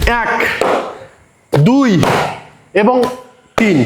এক, দুই এবং তিন।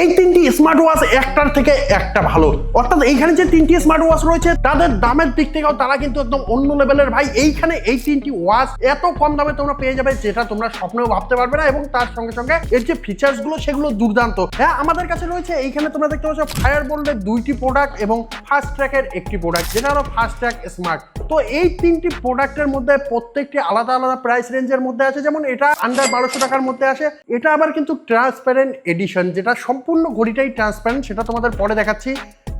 এই তিনটি স্মার্ট ওয়াচ একটার থেকে একটা ভালো। অর্থাৎ এইখানে যে তিনটি স্মার্ট ওয়াচ রয়েছে তাদের দামের দিক থেকেও তারা কিন্তু একদম অন্য লেভেলের ভাই। এইখানে এই তিনটি ওয়াচ এত কম দামে তোমরা পেয়ে যাবে যেটা তোমরা স্বপ্নেও ভাবতে পারবে না, এবং তার সঙ্গে সঙ্গে এর যে ফিচার্স গুলো সেগুলো দুর্দান্ত। হ্যাঁ, আমাদের কাছে রয়েছে এইখানে তোমরা দেখতে পাচ্ছ ফায়ারবোল্টের দুইটি প্রোডাক্ট এবং ফাস্ট ট্র্যাকের একটি প্রোডাক্ট, যেটা হলো ফাস্ট ট্র্যাক স্মার্ট। তো এই তিনটি প্রোডাক্টের মধ্যে প্রত্যেকটি আলাদা আলাদা প্রাইস রেঞ্জের মধ্যে আছে। যেমন এটা আন্ডার 1200 টাকার মধ্যে আসে। এটা আবার কিন্তু ট্রান্সপারেন্ট এডিশন, যেটা সম্পূর্ণ ঘড়িটাই ট্রান্সপারেন্ট, সেটা তোমাদের পরে দেখাচ্ছি।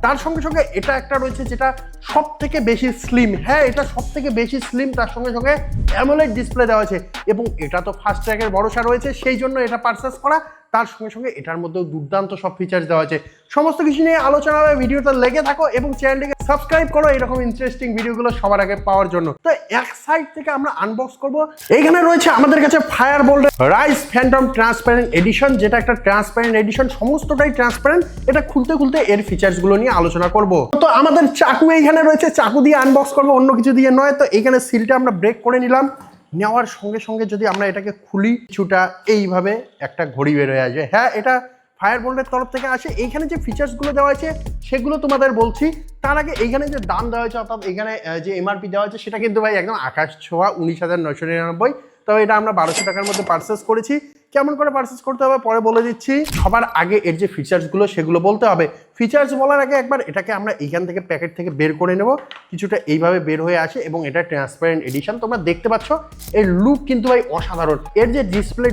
তার সঙ্গে সঙ্গে এটা একটা রয়েছে যেটা সব থেকে বেশি স্লিম। হ্যাঁ, এটা সব থেকে বেশি স্লিম, তার সঙ্গে সঙ্গে অ্যামোলেড ডিসপ্লে দেওয়া আছে, এবং এটা তো ফাস্ট ট্র্যাকের ভরসা রয়েছে, সেই জন্য এটা পারচেস করা। তার সঙ্গে সঙ্গে এটার মধ্যেও দুর্দান্ত সব ফিচার্স দেওয়া আছে। সমস্ত কিছু নিয়ে আলোচনা হবে, ভিডিওটা লেগে থাকো এবং চ্যানেলটিকে সাবস্ক্রাইব করো এরকম ইন্টারেস্টিং ভিডিওগুলো সবার আগে পাওয়ার জন্য। তো এক সাইড থেকে আমরা আনবক্স করব। এইখানে রয়েছে আমাদের কাছে ফায়ারবোল্ট রাইজ ফ্যান্টম ট্রান্সপারেন্ট এডিশন, যেটা একটা ট্রান্সপারেন্ট এডিশন, সমস্তটাই ট্রান্সপারেন্ট। এটা খুলতে খুলতে এর ফিচার্সগুলো নিয়ে আলোচনা করব। তো আমাদের চাকু এইখানে রয়েছে, চাকু দিয়ে আনবক্স করবো, অন্য কিছু দিয়ে নয়। তো এইখানে সিলটা আমরা ব্রেক করে নিলাম। নেওয়ার সঙ্গে সঙ্গে যদি আমরা এটাকে খুলি, কিছুটা এইভাবে একটা ঘড়ি বের হয়ে আসবে। হ্যাঁ, এটা ফায়ারবোল্টের তরফ থেকে আসে। এইখানে যে ফিচার্সগুলো দেওয়া আছে সেগুলো তোমাদের বলছি। তার আগে এইখানে যে দাম দেওয়া হয়েছে, অর্থাৎ এখানে যে এমআরপি দেওয়া হয়েছে, সেটা কিন্তু ভাই একদম আকাশ ছোঁয়া 19,999। তো এটা আমরা 1200 টাকার মধ্যে পারচেস করেছি। কেমন করে পারচেস করতে হবে পরে বলে দিচ্ছি। সবার আগে এর যে ফিচার্সগুলো সেগুলো বলতে হবে। ফিচার্স বলার আগে একবার এটাকে আমরা এইখান থেকে প্যাকেট থেকে বের করে নেব। কিছুটা এইভাবে বের হয়ে আসে, এবং এটা ট্রান্সপারেন্ট এডিশন। তোমরা দেখতে পাচ্ছ এর লুক কিন্তু ভাই অসাধারণ। এর যে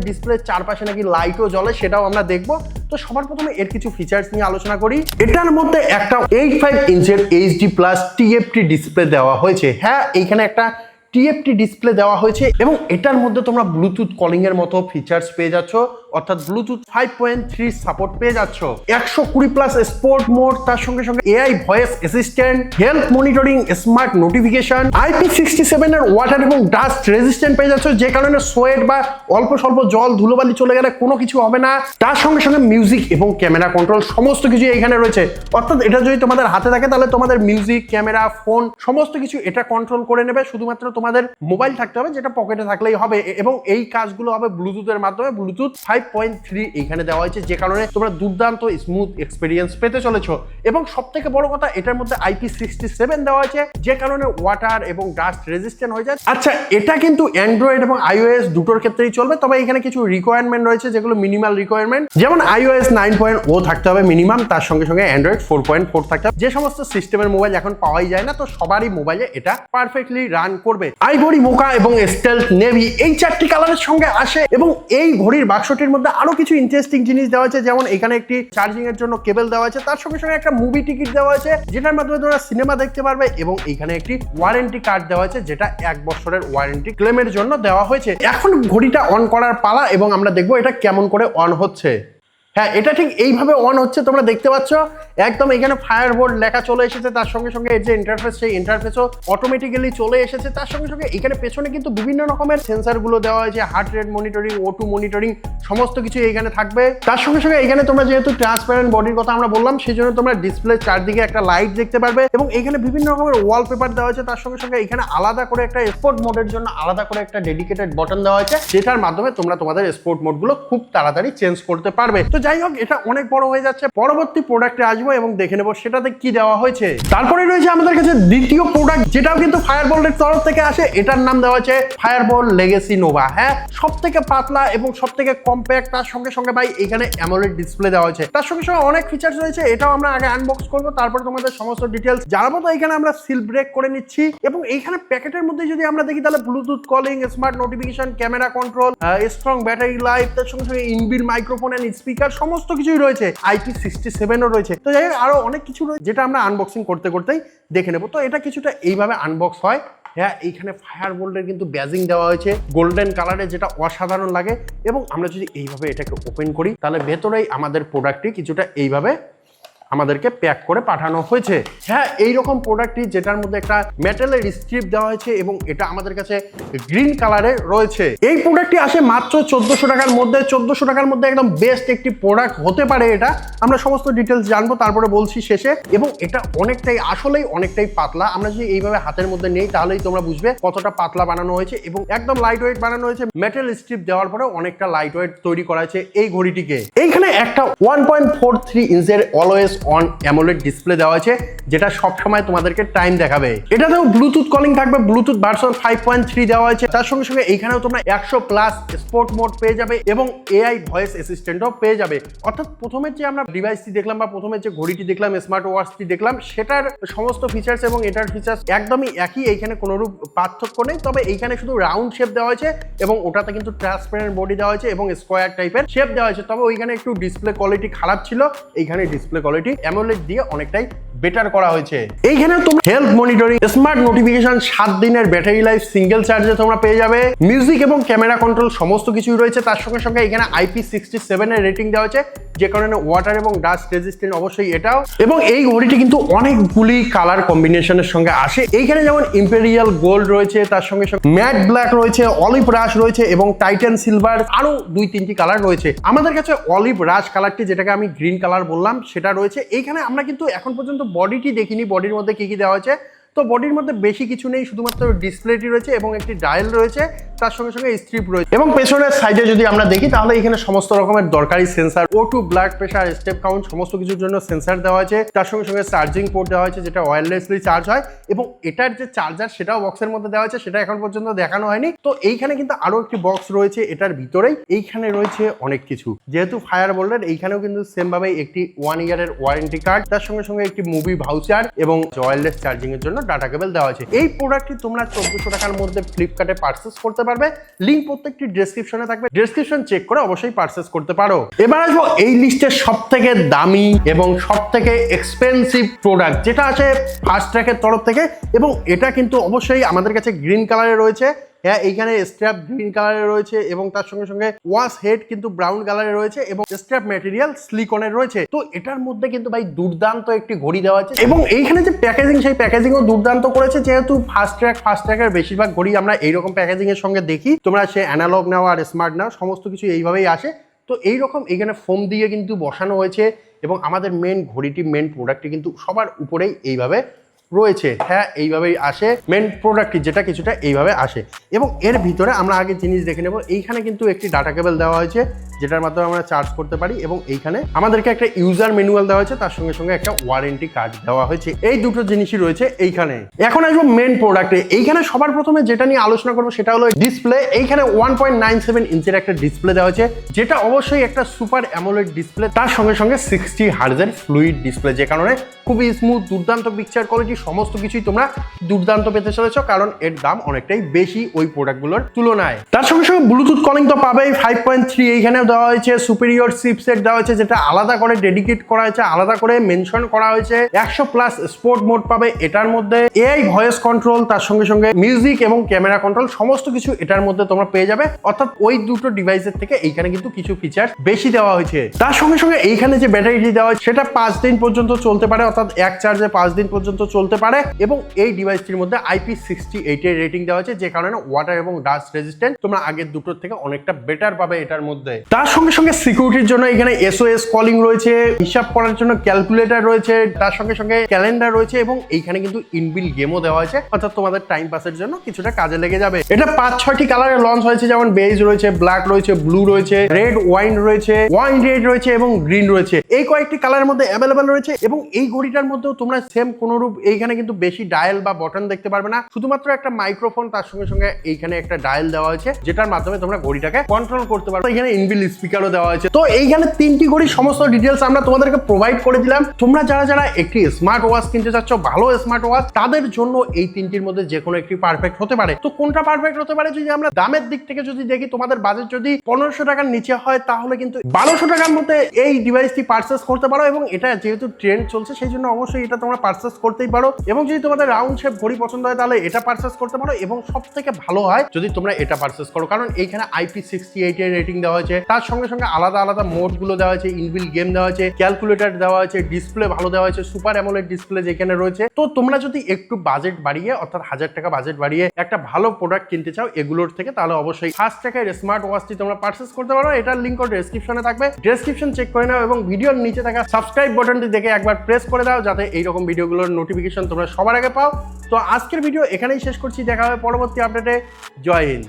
ডিসপ্লে চারপাশে নাকি লাইটও জ্বলে, সেটাও আমরা দেখবো। তো সবার প্রথমে এর কিছু ফিচার্স নিয়ে আলোচনা করি। এটার মধ্যে একটা 85 ইঞ্চের এইচডি প্লাস টিএফটি ডিসপ্লে দেওয়া হয়েছে। হ্যাঁ, এইখানে একটা টিএফটি ডিসপ্লে দেওয়া হয়েছে, এবং এটার মধ্যে তোমরা ব্লুটুথ কলিং এর মতো ফিচার্স পেয়ে যাচ্ছ, অর্থাৎ ব্লুটুথ 5.3 সাপোর্ট পেয়ে যাচ্ছ। 120 প্লাস স্পোর্ট মোড, তার সঙ্গে সঙ্গে AI voice assistant, health monitoring, smart notification, IP67 এর ওয়াটার এবং ডাস্ট রেজিস্ট্যান্ট পেয়ে যাচ্ছ, যে কারণে সোয়েট বা অল্প স্বল্প জল ধুলোবালি চলে গেলে কোনো কিছু হবে না। তার সঙ্গে সঙ্গে মিউজিক এবং ক্যামেরা কন্ট্রোল সমস্ত কিছু এখানে রয়েছে। অর্থাৎ এটা যদি তোমাদের হাতে থাকে তাহলে তোমাদের মিউজিক, ক্যামেরা, ফোন সমস্ত কিছু এটা কন্ট্রোল করে নেবে। শুধুমাত্র তোমাদের মোবাইল থাকতে হবে, যেটা পকেটে থাকলেই হবে, এবং এই কাজগুলো হবে ব্লুটুথের মাধ্যমে। ব্লুটুথ 5.3 এখানে দেওয়া হয়েছে, যে কারণে তোমরা দুর্দান্ত স্মুথ এক্সপিরিয়েন্স পেতে চলেছো। এবং সব থেকে বড় কথা, এটার মধ্যে IP67 দেওয়া হয়েছে, যে কারণে ওয়াটার এবং ডাস্ট রেজিস্ট্যান্ট হয়ে যায়। আচ্ছা, এটা কিন্তু অ্যান্ড্রয়েড এবং iOS দুটোর ক্ষেত্রেই চলবে, তবে এখানে কিছু রিকোয়ারমেন্ট রয়েছে যেগুলো মিনিমাল রিকোয়ারমেন্ট। যেমন iOS 9.0 থাকতে হবে মিনিমাম, তার সঙ্গে সঙ্গে অ্যান্ড্রয়েড 4.4 থাকতে হবে। যে সমস্ত সিস্টেমের মোবাইল এখন পাওয়াই যায় না, তো সবারই মোবাইলে এটা পারফেক্টলি রান করবে। আইভরি, মোকা এবং স্টেলথ নেভি এই চারটি কালারের সঙ্গে আসে, এবং এই ঘড়ির বাক্সটির মধ্যে আরো কিছু ইন্টারেস্টিং জিনিস দেওয়া আছে। যেমন এখানে একটি চার্জিং এর জন্য কেবল দেওয়া আছে, তার সঙ্গে সঙ্গে একটা মুভি টিকিট দেওয়া আছে, যেটার মাধ্যমে তোমরা সিনেমা দেখতে পারবে, এবং এখানে একটি ওয়ারেন্টি কার্ড দেওয়া আছে, যেটা 1 বছরের ওয়ারেন্টি ক্লেমের জন্য দেওয়া হয়েছে। এখন ঘড়িটা অন করার পালা, এবং আমরা দেখবো এটা কেমন করে অন হচ্ছে। হ্যাঁ, এটা ঠিক এইভাবে অন হচ্ছে, তোমরা দেখতে পাচ্ছ একদম এখানে ফায়ারবোল্ট লেখা চলে এসেছে। তার সঙ্গে সঙ্গে এর যে ইন্টারফেস, সেই ইন্টারফেসও অটোমেটিক্যালি চলে এসেছে। তার সঙ্গে সঙ্গে এখানে পেছনে কিন্তু বিভিন্ন রকমের সেন্সারগুলো দেওয়া হয়েছে, heart rate monitoring, O2 monitoring সমস্ত কিছু এখানে থাকবে। তার সঙ্গে সঙ্গে এখানে তোমরা যেহেতু ট্রান্সপারেন্ট বডির কথা আমরা বললাম, সেই জন্য তোমরা ডিসপ্লে চারদিকে একটা লাইট দেখতে পারবে, এবং এখানে বিভিন্ন রকমের ওয়ালপেপার দেওয়া হয়েছে। তার সঙ্গে সঙ্গে এখানে আলাদা করে একটা স্পোর্ট মোডের জন্য আলাদা করে একটা ডেডিকেটেড বাটন দেওয়া হয়েছে, যেটার মাধ্যমে তোমরা তোমাদের স্পোর্ট মোডগুলো খুব তাড়াতাড়ি চেঞ্জ করতে পারবে। তো যাই হোক, এটা অনেক বড় হয়ে যাচ্ছে। পরবর্তী প্রোডাক্টে আসবো এবং দেখে নেবো সেটাতে কি দেওয়া হয়েছে। তারপরে রয়েছে আমাদের কাছে দ্বিতীয় প্রোডাক্ট, যেটাও কিন্তু ফায়ারবোল্টের তরফ থেকে আসে। এটার নাম দেওয়া আছে ফায়ারবোল্ট লেগেসি নোভা। হ্যাঁ, সব থেকে পাতলা এবং সব থেকে কম্প্যাক্ট, তার সঙ্গে সঙ্গে ভাই এখানে অ্যামোলেড ডিসপ্লে দেওয়া হয়েছে। তার সঙ্গে সঙ্গে অনেক ফিচার্স রয়েছে, এটাও আমরা আগে আনবক্স করবো, তারপরে তোমাদের সমস্ত ডিটেলস জানাবো। তো এখানে আমরা সিল ব্রেক করে নিচ্ছি, এবং এইখানে প্যাকেটের মধ্যে যদি আমরা দেখি তাহলে Bluetooth calling, smart notification, camera control, strong battery life, তার সঙ্গে সঙ্গে ইনবিল্ট মাইক্রোফোন এন্ড স্পিকার সমস্ত কিছুই রয়েছে। IP67 ও রয়েছে। তো যাই হোক, আরো অনেক কিছু রয়েছে, যেটা আমরা আনবক্সিং করতে করতেই দেখে নেবো। তো এটা কিছুটা এইভাবে আনবক্স হয়। হ্যাঁ, এইখানে ফায়ারবোল্টের কিন্তু ব্যাজিং দেওয়া হয়েছে গোল্ডেন কালারে, যেটা অসাধারণ লাগে। এবং আমরা যদি এইভাবে এটাকে ওপেন করি, তাহলে ভেতরেই আমাদের প্রোডাক্টটি কিছুটা এইভাবে আমাদেরকে প্যাক করে পাঠানো হয়েছে। হ্যাঁ, এইরকম প্রোডাক্টটি যেটার মধ্যে একটা মেটালের স্ট্রিপ দেওয়া হয়েছে এবং এটা আমাদের কাছে গ্রিন কালারে রয়েছে। এই প্রোডাক্টটি আসে মাত্র 1400 টাকার মধ্যে। 1400 টাকার মধ্যে একদম বেস্ট একটি প্রোডাক্ট হতে পারে এটা। আমরা সমস্ত ডিটেলস জানবো, তারপরে বলছি শেষে। এবং এটা অনেকটাই, আসলেই অনেকটাই পাতলা। আমরা যদি এইভাবে হাতের মধ্যে নেই তাহলেই তোমরা বুঝবে কতটা পাতলা বানানো হয়েছে এবং একদম লাইট ওয়েট বানানো হয়েছে। মেটাল স্ট্রিপ দেওয়ার পরে অনেকটা লাইট ওয়েট তৈরি করা হয়েছে এই ঘড়িটিকে। এইখানে একটা 1.43 ইঞ্চের অলওয়েজ অন অ্যামোলেড ডিসপ্লে দেওয়া হয়েছে, যেটা সবসময় তোমাদেরকে টাইম দেখাবে। এটাতেও ব্লুটুথ কলিং থাকবে, ব্লুটুথ ভার্সন 5.3 দেওয়া হয়েছে। তার সঙ্গে সঙ্গে এইখানেও তোমরা 100+ স্পোর্ট মোড পেয়ে যাবে এবং এআই ভয়েস অ্যাসিস্ট্যান্টও পেয়ে যাবে। অর্থাৎ প্রথমে যে আমরা ডিভাইসটি দেখলাম বা প্রথমে যে ঘড়িটি দেখলাম, স্মার্ট ওয়াচটি দেখলাম, সেটার সমস্ত ফিচার্স এবং এটার ফিচার্স একদমই একই। এইখানে কোনোরূপ পার্থক্য নেই, তবে এইখানে শুধু রাউন্ড শেপ দেওয়া হয়েছে এবং ওটাতে কিন্তু ট্রান্সপারেন্ট বডি দেওয়া হয়েছে এবং স্কোয়ার টাইপের শেপ দেওয়া হয়েছে। তবে ওইখানে একটু ডিসপ্লে কোয়ালিটি খারাপ ছিল, এইখানে ডিসপ্লে কোয়ালিটি অ্যামোলেড দিয়ে অনেকটাই বেটার করা হয়েছে। এইখানে তোমরা হেলথ মনিটরিং, স্মার্ট নোটিফিকেশন, 7 দিনের ব্যাটারি লাইফ সিঙ্গেল চার্জে তোমরা পেয়ে যাবে। মিউজিক এবং ক্যামেরা কন্ট্রোল সমস্ত কিছুই রয়েছে। তার সঙ্গে সঙ্গে এখানে IP67 এর রেটিং দেওয়া হয়েছে, যে কারণে ওয়াটার এবং ডাস্ট রেজিস্ট্যান্ট অবশ্যই এটাও। এবং এই ঘড়িটি কিন্তু অনেকগুলি কালার কম্বিনেশনের সঙ্গে আসে। এইখানে যেমন ইম্পেরিয়াল গোল্ড রয়েছে, তার সঙ্গে সঙ্গে ম্যাট ব্ল্যাক রয়েছে, অলিভ রাশ রয়েছে এবং টাইটান সিলভার, আরো 2-3টি কালার রয়েছে। আমাদের কাছে অলিভ রাশ কালারটি, যেটাকে আমি গ্রিন কালার বললাম, সেটা রয়েছে। এইখানে আমরা কিন্তু এখন পর্যন্ত বডিটি দেখিনি, বডির মধ্যে কি কি দেওয়া হয়েছে। তো বডির মধ্যে বেশি কিছু নেই, শুধুমাত্র ডিসপ্লেটি রয়েছে এবং একটি ডায়াল রয়েছে, তার সঙ্গে সঙ্গে স্ট্রিপ রয়েছে। এবং পেছনের সাইডে যদি আমরা দেখি তাহলে এখানে সমস্ত রকমের দরকারি sensor, O2, blood pressure, step count, সমস্ত কিছুর জন্য সেন্সার দেওয়া হয়েছে। তার সঙ্গে সঙ্গে চার্জিং পোর্ট দেওয়া হয়েছে, যেটা ওয়্যারলেসলি চার্জ হয় এবং এটার যে চার্জার সেটাও বক্সের মধ্যে দেওয়া হয়েছে, সেটা এখন পর্যন্ত দেখানো হয়নি। তো এইখানে কিন্তু আরো একটি বক্স রয়েছে এটার ভিতরেই। এইখানে রয়েছে অনেক কিছু, যেহেতু ফায়ার বোল্টের, এইখানেও কিন্তু সেম ভাবে একটি 1 ইয়ারের ওয়ারেন্টি কার্ড, তার সঙ্গে সঙ্গে একটি মুভি ভাউচার এবং ওয়্যারলেস চার্জিং এর জন্য ডাটা কেবল দেওয়া হয়েছে। এই প্রোডাক্টটি তোমরা 1400 টাকার মধ্যে ফ্লিপকার্টে পারচেস করতে পারবে। লিংক প্রত্যেকটি ডেসক্রিপশনে থাকবে, ডেসক্রিপশন চেক করে অবশ্যই পারচেস করতে পারো। এবার আসবো এই লিস্টের সবথেকে দামি এবং সবথেকে এক্সপেন্সিভ প্রোডাক্ট, যেটা আছে ফাস্ট ট্র্যাকের তরফ থেকে। এবং এটা কিন্তু অবশ্যই আমাদের কাছে গ্রিন কালারে রয়েছে। হ্যাঁ, এইখানে স্ট্র্যাপ গ্রিন কালারে রয়েছে এবং তার সঙ্গে সঙ্গে ওয়াশ হেড কিন্তু ব্রাউন কালারে রয়েছে এবং স্ট্র্যাপ ম্যাটেরিয়াল সিলিকনের রয়েছে। তো এটার মধ্যে কিন্তু ভাই দুর্দান্ত একটি ঘড়ি দেওয়া আছে এবং এইখানে যে প্যাকেজিং, সেই প্যাকেজিংও দুর্দান্ত করেছে। যেহেতু ফাস্ট ট্র্যাকের বেশিরভাগ ঘড়ি আমরা এইরকম প্যাকেজিং এর সঙ্গে দেখি, তোমরা সে অ্যানালগ নাও আর স্মার্ট নাও, সমস্ত কিছু এইভাবেই আসে। তো এইরকম এখানে ফোম দিয়ে কিন্তু বসানো হয়েছে এবং আমাদের মেন ঘড়িটি, মেন প্রোডাক্টটি কিন্তু সবার উপরেই এইভাবে রয়েছে। হ্যাঁ, এইভাবেই আসে মেন প্রোডাক্টটি, যেটা কিছুটা এইভাবে আসে। এবং এর ভিতরে আমরা আগে জিনিস দেখে নেব। এইখানে কিন্তু একটি ডাটা কেবল দেওয়া হয়েছে, যেটার মাধ্যমে আমরা চার্জ করতে পারি এবং এইখানে আমাদেরকে একটা ইউজার ম্যানুয়াল দেওয়া হয়েছে, তার সঙ্গে সঙ্গে একটা ওয়ারেন্টি কার্ড দেওয়া হয়েছে। এই দুটো জিনিসই রয়েছে এইখানে। এখন আসবো মেন প্রোডাক্টে। এইখানে সবার প্রথমে যেটা নিয়ে আলোচনা করবো সেটা হলো ডিসপ্লে। এইখানে 1.97 ইঞ্চের একটা ডিসপ্লে দেওয়া হয়েছে, যেটা অবশ্যই একটা সুপার অ্যামোলেড ডিসপ্লে, তার সঙ্গে সঙ্গে 60 হার্জের ফ্লুইড ডিসপ্লে, যে কারণে খুবই স্মুথ, দুর্দান্ত পিকচার কোয়ালিটি, সমস্ত কিছুই তোমরা দুর্দান্ত পেতে চলেছো, কারণ এর দাম অনেকটাই বেশি ওই প্রোডাক্টগুলোর তুলনায়। তার সঙ্গে সঙ্গে ব্লুটুথ কলিং তো পাবেই, 5.3 এইখানেও দেওয়া হয়েছে। সুপিরিয়র চিপসেট দেওয়া হয়েছে, যেটা আলাদা করে ডেডিকেট করা হয়েছে, আলাদা করে মেনশন করা হয়েছে। 100+ স্পোর্ট মোড পাবে এটার মধ্যে, এআই ভয়েস কন্ট্রোল, তার সঙ্গে সঙ্গে মিউজিক এবং ক্যামেরা কন্ট্রোল, সমস্ত কিছু এটার মধ্যে তোমরা পেয়ে যাবে। অর্থাৎ ওই দুটো ডিভাইসের থেকে এইখানে কিন্তু কিছু ফিচার বেশি দেওয়া হয়েছে। তার সঙ্গে সঙ্গে এইখানে যে ব্যাটারিটি দেওয়া হয় সেটা 5 দিন পর্যন্ত চলতে পারে, অর্থাৎ এক চার্জে 5 দিন পর্যন্ত চলতে পারে। এবং এই ডিভাইসটির মধ্যে IP68 এর রেটিং দেওয়া হয়েছে, যে কারণে ওয়াটার এবং ডাস্ট রেজিস্ট্যান্ট তোমরা আগের দুটোর থেকে অনেকটা বেটার পাবে এটার মধ্যে। তার সঙ্গে সঙ্গে সিকিউরিটির জন্য এখানে SOS কলিং রয়েছে, হিসাব করার জন্য ক্যালকুলেটর রয়েছে, তার সঙ্গে সঙ্গে ক্যালেন্ডার রয়েছে এবং এইখানে কিন্তু ইনবিল্ট গেমও দেওয়া হয়েছে, অর্থাৎ তোমাদের টাইম পাসের জন্য কিছুটা কাজে লেগে যাবে। এটা 5-6টি কালারে লঞ্চ হয়েছে, যেমন বেজ রয়েছে, ব্ল্যাক রয়েছে, ব্লু রয়েছে, রেড ওয়াইন রয়েছে, ওয়াইন রেড রয়েছে এবং গ্রিন রয়েছে। এই কয়েকটি কালারের মধ্যে অ্যাভেলেবেল রয়েছে। এবং এই ঘড়িটার মধ্যেও তোমরা সেম কোনরূপ এইখানে কিন্তু বেশি ডায়াল বা বটন দেখতে পারবে না, শুধুমাত্র একটা মাইক্রোফোন, তার সঙ্গে সঙ্গে এইখানে একটা ডায়াল দেওয়া হয়েছে, যেটার মাধ্যমে তোমরা ঘড়িটাকে কন্ট্রোল করতে পারবে। এখানে ইনবিল্ট স্পিকারও দেওয়া হয়েছে। তো এইখানে 3টি ঘড়ি সমস্ত ডিটেলস আমরা তোমাদেরকে প্রোভাইড করে দিলাম। তোমরা যারা একটি স্মার্ট ওয়াচ কিনতে চাচ্ছ, ভালো স্মার্ট ওয়াচ, তাদের জন্য এই 3টির মধ্যে যে কোনো একটি পারফেক্ট হতে পারে। তো কোনটা পারফেক্ট হতে পারে, যদি আমরা দামের দিক থেকে যদি দেখি, তোমাদের বাজেট যদি 1500 টাকার নিচে হয়, তাহলে কিন্তু 1200 টাকার মধ্যে এই ডিভাইসটি পারচেস করতে পারো। এবং এটা যেহেতু ট্রেন্ড চলছে, সেই জন্য অবশ্যই এটা তোমরা পারচেস করতেই পারো। এবং যদি তোমাদের রাউন্ড শেপ ঘড়ি পছন্দ হয়, তাহলে এটা পারচেস করতে পারো। এবং সব থেকে ভালো হয় যদি তোমরা এটা পারচেস করো, কারণ এইখানে IP68 এর রেটিং দেওয়া হয়েছে, তার তার সঙ্গে সঙ্গে আলাদা আলাদা মোডগুলো দেওয়া হয়েছে, ইনবিল্ট গেম দেওয়া হয়েছে, ক্যালকুলেটর দেওয়া হয়েছে, ডিসপ্লে ভালো দেওয়া হয়েছে, সুপার অ্যামোলেড ডিসপ্লে যেখানে রয়েছে। তো তোমরা যদি একটু বাজেট বাড়িয়ে অর্থাৎ 1000 টাকা বাজেট বাড়িয়ে একটা ভালো প্রোডাক্ট কিনতে চাও এগুলোর থেকে, তাহলে অবশ্যই ফার্স্ট টাকায় স্মার্ট ওয়াচটি তোমরা পারচেস করতে পারো। এটার লিঙ্ক ডেসক্রিপশনে থাকবে, ডেসক্রিপশন চেক করে নাও এবং ভিডিওর নিচে থাকা সাবস্ক্রাইব বাটনটি দেখে একবার প্রেস করে দাও যাতে এইরকম ভিডিওগুলোর নোটিফিকেশন তোমরা সবার আগে পাও। তো আজকের ভিডিও এখানেই শেষ করছি, দেখা হবে পরবর্তী আপডেটে। জয় হিন্দ।